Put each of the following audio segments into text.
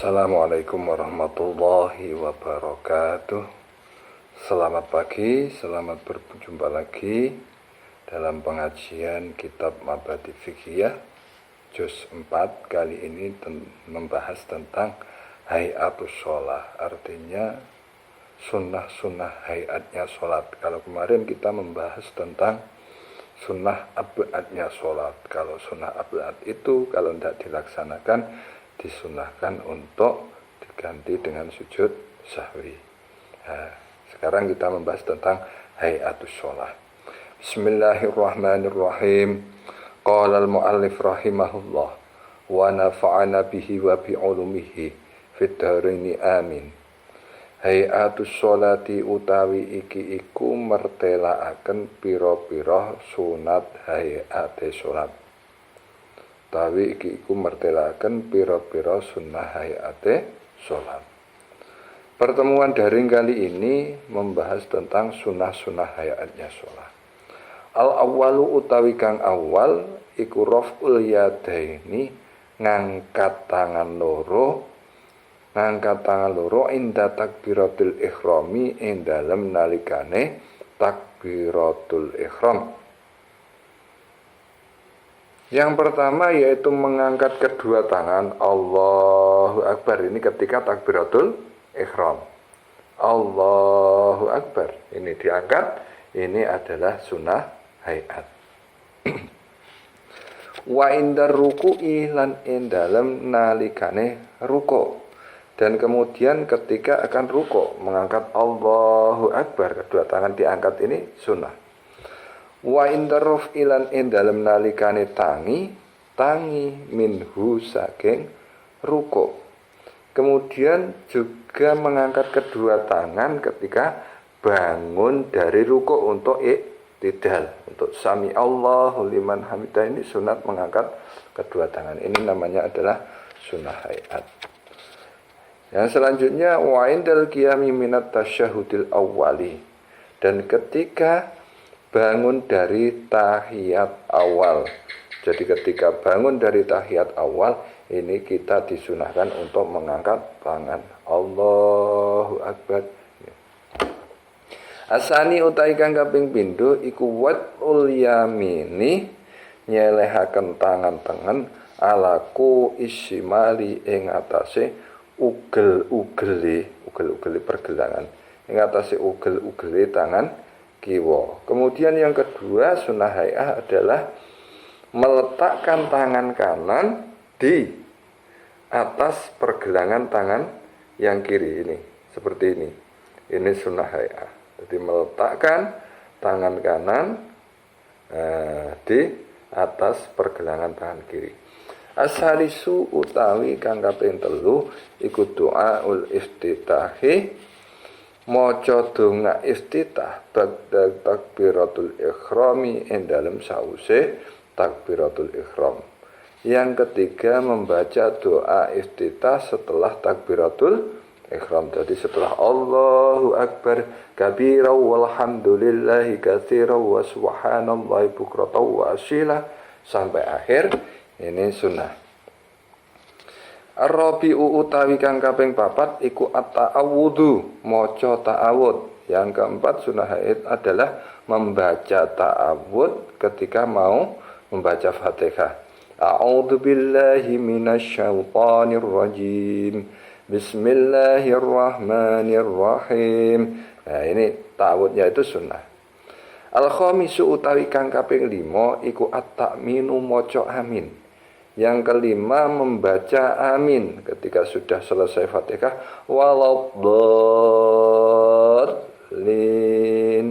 Assalamualaikum warahmatullahi wabarakatuh. Selamat pagi, selamat berjumpa lagi dalam pengajian kitab Mabadi Fiqhiyah Juz 4. Kali ini membahas tentang hayatus sholat, artinya sunnah-sunnah hayatnya sholat. Kalau kemarin kita membahas tentang sunnah abadnya sholat. Kalau sunnah abad itu kalau tidak dilaksanakan, disunahkan untuk diganti dengan sujud sahwi. Nah, sekarang kita membahas tentang hayatus sholat. Bismillahirrahmanirrahim. Qala al-muallif rahimahullah wa nafa'ana bihi wa bi'ulumihi fid dharaini amin. Hayatus sholati utawi iki iku mertelaaken pira-pira sunat hayate sholat. Utawi iki iku mertelaken pira-pira sunnah hayate sholat. Pertemuan daring kali ini membahas tentang sunnah-sunnah hayatnya sholat. Al-awwalu utawi kang awal iku raf'ul yadaini, ngangkat tangan loro inda takbiratul ikhrami ing dalem nalikane takbiratul ihram. Yang pertama yaitu mengangkat kedua tangan, Allahu Akbar, ini ketika takbiratul ihram. Allahu Akbar, ini diangkat, ini adalah sunnah hayat. Wa indar ruku'i lan indalem nalikane ruku'. Dan kemudian ketika akan ruku' mengangkat Allahu Akbar, kedua tangan diangkat, ini sunnah. Wa indaruf ilan indalem nalikane tangi minhu saking ruku'. Kemudian juga mengangkat kedua tangan ketika bangun dari ruku' untuk iktidal, untuk sami Allahu liman hamidah, ini sunat mengangkat kedua tangan. Ini namanya adalah sunnah hayat. Yang selanjutnya wa indal qiyami minat tasyahudil awwali, dan ketika bangun dari tahiyat awal. Jadi ketika bangun dari tahiyat awal, ini kita disunahkan untuk mengangkat tangan. Allahu Akbar. Asani utai kang kaping pindho iku wad'ul yamini, nyelehaken tangan tengen alaku isimali ing atase ugel-ugele pergelangan. Ing atase ugel-ugele tangan kiwa. Kemudian yang kedua sunnah hayah adalah meletakkan tangan kanan di atas pergelangan tangan yang kiri ini, seperti ini. Ini sunnah hayah. Jadi meletakkan tangan kanan di atas pergelangan tangan kiri. Asalisu utawi kang kaping 3 iku doaul iftitahi, maca donga iftitah ba'da takbiratul ikhrami ing dalem sause takbiratul ihram. Yang ketiga membaca doa iftitah setelah takbiratul ihram. Jadi setelah Allahu Akbar kabira walhamdulillahi katsira wa subhanallahi bukratan wa asila sampai akhir, ini sunnah. Ar-rabi'u utawi kang kaping 4 iku at-ta'awudhu, maca ta'awud. Yang keempat sunnah haid adalah membaca ta'awud ketika mau membaca Fatihah. A'udzu billahi minasyaitonir rajim. Bismillahirrahmanirrahim. Nah, ini ta'awudnya itu sunnah. Al-khamisu utawi kang kaping 5 iku at-ta'minu, maca amin. Yang kelima membaca amin ketika sudah selesai Fatihah. Waladdallin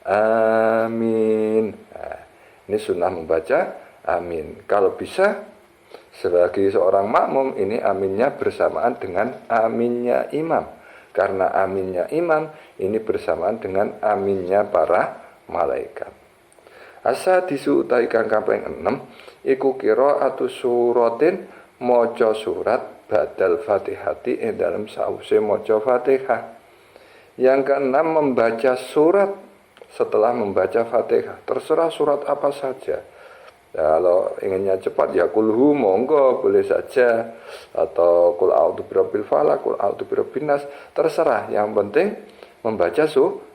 amin. Nah, ini sunnah membaca amin. Kalau bisa sebagai seorang makmum, ini aminnya bersamaan dengan aminnya imam. Karena aminnya imam ini bersamaan dengan aminnya para malaikat. Asa disutai kang kaping 6 iku qira'atu suratin, maca surat badal Fatihati ing dalam sause maca Fatihah. Yang keenam membaca surat setelah membaca Fatihah, terserah surat apa saja. Kalau inginnya cepat ya kulhu monggo boleh saja, atau kul a'udzu birabbil falaq, kul a'udzu birabbin nas, terserah. Yang penting membaca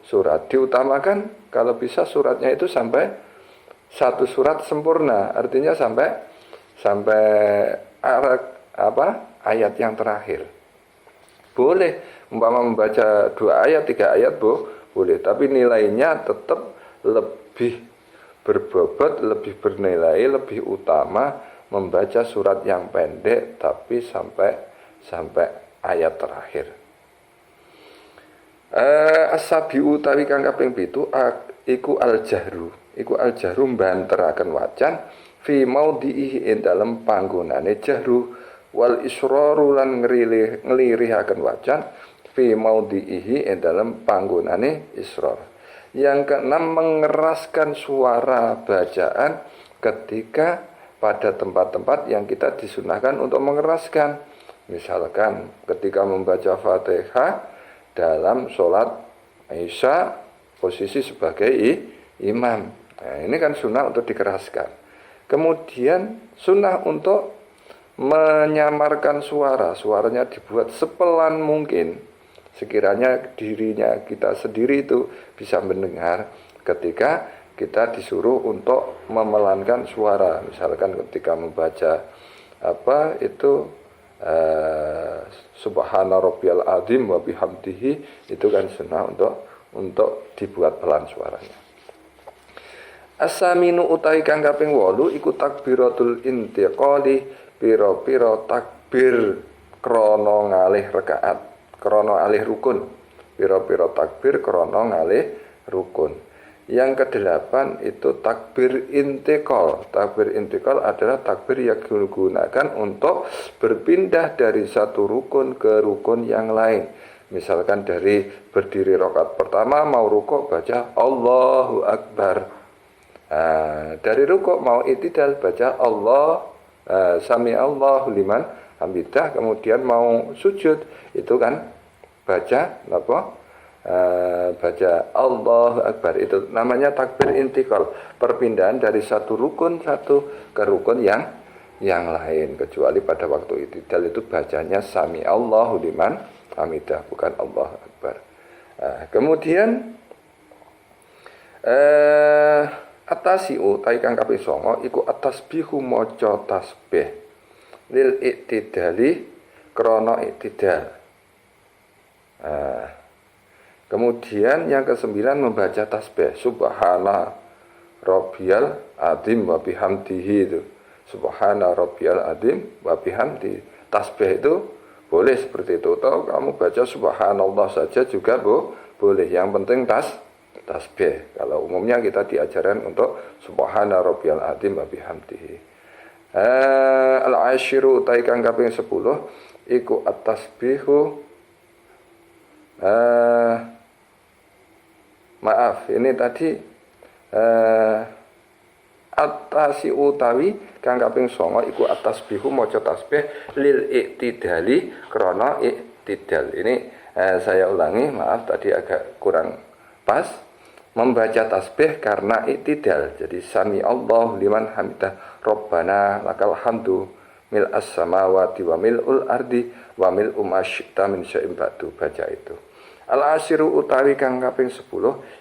surat. Diutamakan kalau bisa suratnya itu sampai satu surat sempurna, artinya sampai ayat yang terakhir. Boleh umpama membaca 2 ayat, 3 ayat boleh, tapi nilainya tetap lebih berbobot, lebih bernilai, lebih utama membaca surat yang pendek tapi sampai ayat terakhir. As-sabiu utawi kang kaping 7 iku al-jahru mbanteraken wacan fi maudhihi ing dalem panggonane jahru, wal israru lan nglirihaken wacan fi maudhihi ing dalem panggonane israr. Yang keenam, mengeraskan suara bacaan ketika pada tempat-tempat yang kita disunahkan untuk mengeraskan. Misalkan ketika membaca Fatihah dalam sholat Isya posisi sebagai imam. Nah, ini kan sunnah untuk dikeraskan. Kemudian sunnah untuk menyamarkan suaranya dibuat sepelan mungkin, sekiranya dirinya kita sendiri itu bisa mendengar ketika kita disuruh untuk memelankan suara. Misalkan ketika membaca Subhana rabbiyal azim wa bihamdihi, itu kan sunnah untuk dibuat pelan suaranya. As-saminu utawi kang kaping 8 iku takbiratul intiqali, pira-pira takbir krana ngalih rakaat, krana alih rukun, pira-pira takbir krana ngalih rukun. Yang ke-8 itu takbir intiqal. Takbir intiqal adalah takbir yang digunakan untuk berpindah dari satu rukun ke rukun yang lain. Misalkan dari berdiri rakaat pertama mau rukuk baca Allahu Akbar. Dari rukuk mau i'tidal baca Allah sami Allahu liman hamidah. Kemudian mau sujud itu kan baca baca Allahu Akbar. Itu namanya takbir intiqal, perpindahan dari satu rukun ke rukun yang lain. Kecuali pada waktu i'tidal itu bacanya sami Allahu liman hamidah, bukan Allahu Akbar. Kemudian atasiu taikang kaping 9 iku atasbihu maca tasbih lil i'tidali krana i'tidal. Kemudian yang ke-9 membaca tasbih Subhana rabbiyal azim wa bihamdihi. Itu Subhana rabbiyal azim wa bihamdihi. Tasbih itu boleh seperti itu, atau kamu baca subhanallah saja juga boleh. Yang penting tasbih. Kalau umumnya kita diajarkan untuk Subhana rabbiyal azim wa bihamdihi. Al-ashiru utai kang kaping 10 iku at-tasbihu ini tadi atasi utawi kang kaping 9 iku at-tasbihu maca tasbih lil i'tidali krana i'tidal. Ini saya ulangi, maaf tadi agak kurang pas. Membaca tasbih karena i'tidal. Jadi sami Allahu liman hamidah Rabbana lakal hamdu mil as-samawati wa mil'ul ardi wa mil'u ma syi'ta min syai'in ba'du. Baca itu. Al-ashiru utawi kang kaping 10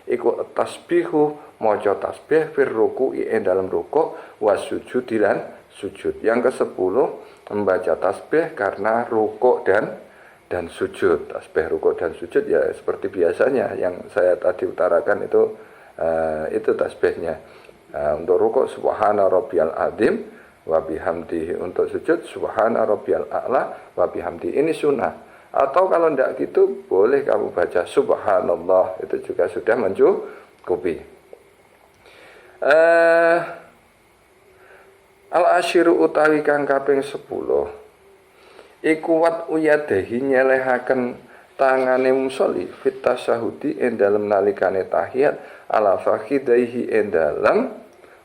iku tasbihu maca tasbih fir ruku'i ing dalam rukuk wa sujud lan sujud. Yang ke-10 membaca tasbih karena rukuk dan sujud. Tasbih rukuk dan sujud ya seperti biasanya yang saya tadi utarakan itu tasbihnya. Untuk rukuk subhana rabbiyal azim wa bihamdihi, untuk sujud subhana rabbiyal a'la wa bihamdihi. Ini sunnah. Atau kalau tidak gitu boleh kamu baca subhanallah, itu juga sudah mencukupi. Al-ashiru utawi kang kaping 10 iku wat uyadahi nyelehaken tangane musolli fit tasyahudi ing dalem nalikane tahiyat ala fakhidaihi ing dalem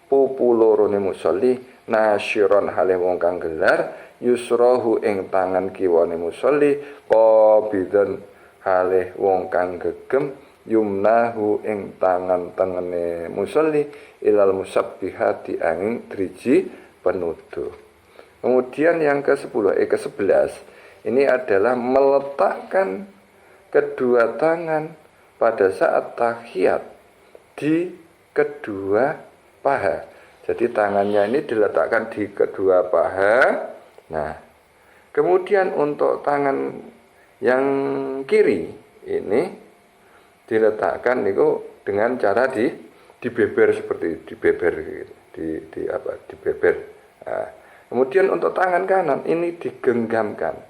pupu lorone musolli nasyiron hale wong kang gelar yusrahu ing tangan kiwane musolli qabidan hale wong kang gegem yumnahu ing tangan tengene musolli ilal musabbihati angin driji penuduh. Kemudian yang ke-10 ke-11 ini adalah meletakkan kedua tangan pada saat tahiyat di kedua paha. Jadi tangannya ini diletakkan di kedua paha. Nah, kemudian untuk tangan yang kiri ini diletakkan itu dengan cara dibeber seperti dibeber gitu. Di beber. Nah, kemudian untuk tangan kanan ini digenggamkan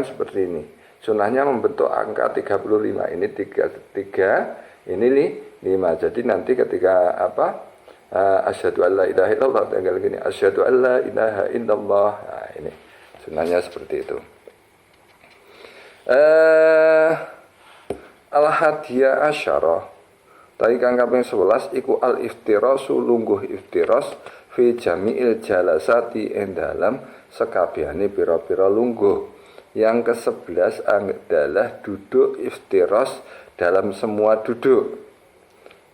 seperti ini. Sunnahnya membentuk angka 35. Ini 3, ini 5. Jadi nanti ketika asyhadu alla ilaha illallah tinggal gini, asyhadu alla ilaha illallah. Nah, ini sunnahnya seperti itu. Al-hadiyah asyarah tadi kang kaping 11 iku al-iftirasu lungguh iftiras fi jami'il jalasati ing dalam sekabehane pira-pira lungguh. Yang ke-11 adalah duduk iftiras dalam semua duduk.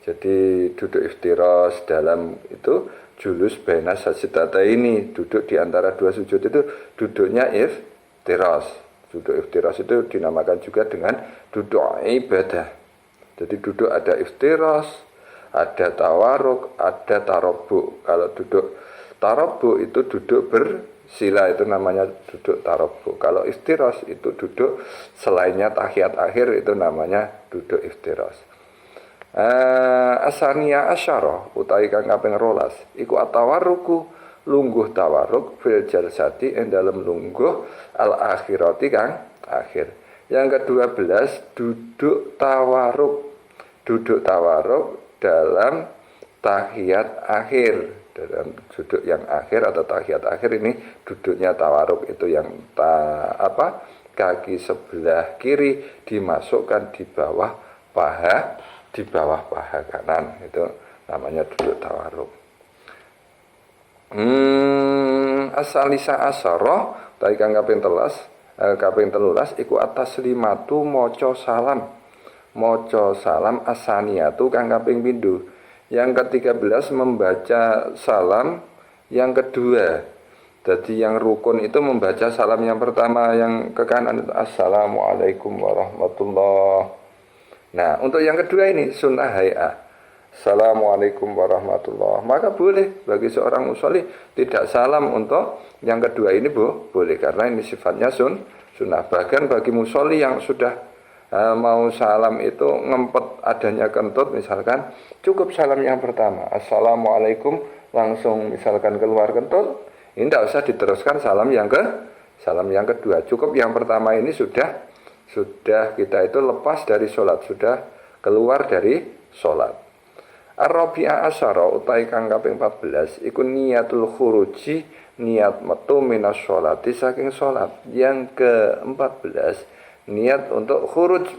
Jadi duduk iftiras dalam itu julus baina sajidata ini, duduk di antara dua sujud itu duduknya iftiras. Duduk iftiras itu dinamakan juga dengan duduk ibadah. Jadi duduk ada iftiras, ada tawaruk, ada tarabbu. Kalau duduk tarabbu itu duduk bersila, itu namanya duduk tarabbu. Kalau iftiras itu duduk selainnya tahiyat akhir, itu namanya duduk iftiras. Asaniya asyarah utawi kang kaping 12 iku atawaruku lungguh tawaruk fil jalsati ing dalem lungguh al akhirati kang akhir. Yang ke-12 duduk tawaruk dalam tahiyat akhir. Dalam duduk yang akhir atau tahiyat akhir ini duduknya tawaruk, itu yang kaki sebelah kiri dimasukkan di bawah paha kanan, itu namanya duduk tawaruk. Asalisa asyarah tadi kang kaping 13 iku ataslimatu maca salam asaniyatu kang kaping pindho. Yang ke-13 membaca salam yang kedua. Jadi yang rukun itu membaca salam yang pertama yang ke kanan itu assalamualaikum warahmatullah. Nah, untuk yang kedua ini sunnah hay'ah. Assalamualaikum warahmatullah. Maka boleh bagi seorang musolli tidak salam untuk yang kedua ini boleh, karena ini sifatnya sunnah. Bahkan bagi musolli yang sudah mau salam itu ngempet adanya kentut misalkan, cukup salam yang pertama assalamualaikum, langsung misalkan keluar kentut, ini tidak usah diteruskan salam yang kedua. Cukup yang pertama ini sudah kita itu lepas dari sholat, sudah keluar dari sholat. Ar-rabi'ah asyara utai kang kaping 14 iku niyatul khuruji, niat metu minas sholati saking sholat. Yang ke-14 niat untuk khuruj